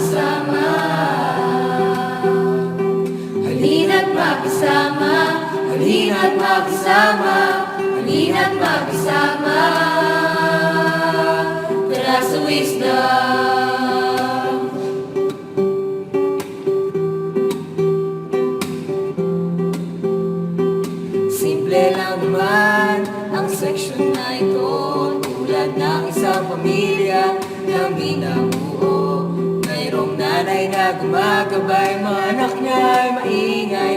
makisama, halina't makisama, halina't makisama, halina't makisama. Tara sa wisdom. Simple lang naman ang seksyon na ito, tulad ng isang pamilya na minabuo. Mayroong nanay na gumagabay, mga anak niya ay maingay,